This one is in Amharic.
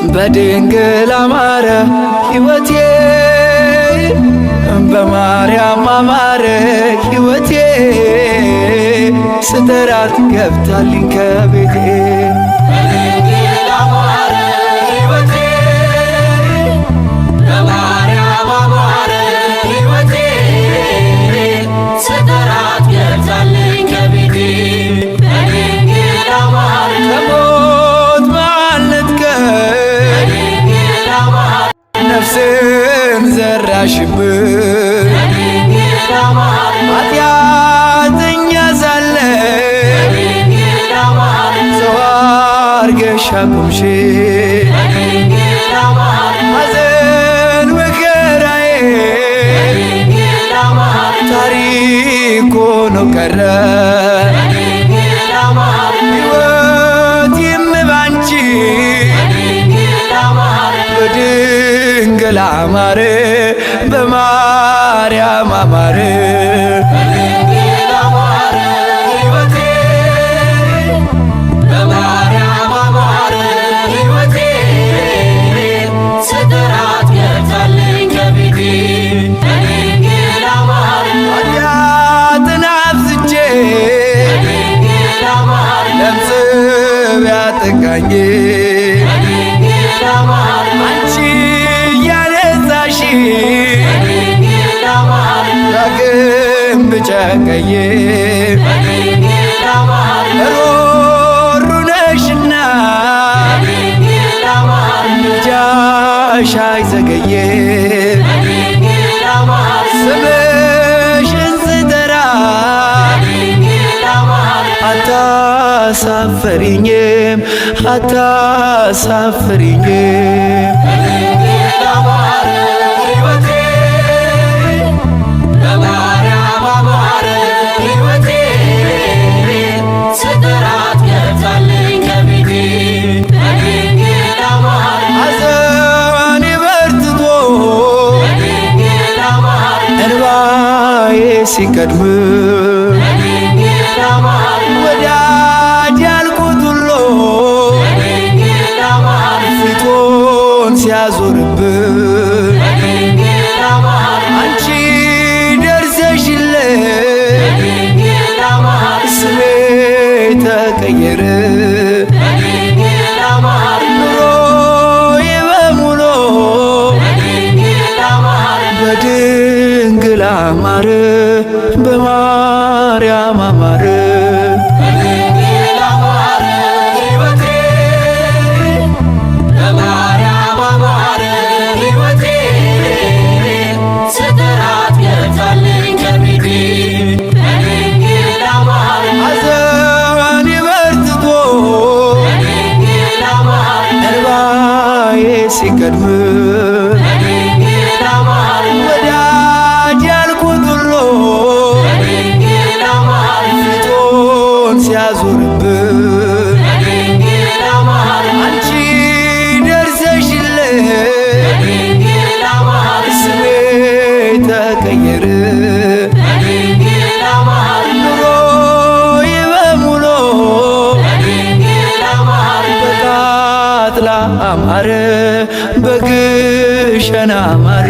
በድንግል አማረ ሕይወቴ በማርያም አማረ ሕይወቴ ስጠራት ገብታልኝ ከቤቴ ነፍስን ዘራሽብን ኃጢአተኛ ሳለ ሰው አርገሽ አቆምሽኝ ሐዘን መከራዬ ታሪክ ሆኖ ቀረ ሕይወቴም ባንቺ በድንግል አማረ በማርያም አማረ ኃጢአትን አብዝቼ ለምጽ ቢያጠቃኝ አንቺ ያነጻሽ ዳግም ብጨቀየ ሮሩ ነሽና ምልጃሽ አይዘገየ ስምሽን ስጠራ አታሳፍሪኝም አታሳፍሪኝም ሐዘኔ በርትቶ እንባዬ ሲቀድም ወዳጅ ያልኩት ሁሉ ፊቱን ሲያዞርብን አንቺ ደርሰሽለት ስሜ ተቀየረ ኑሮዬ በሙሉ በድንግል አማረ በማርያም አማረ ሐዘኔ በርትቶ እንባዬ ሲቀድም ወዳጅ ያልኩት ሁሉ ፊቱን ሲያዞርብን አንቺ ደርሰሽለት ስሜ ተቀየረ ኑሮዬ በሙሉ በቃጥላ አማረ በግሸን አማረ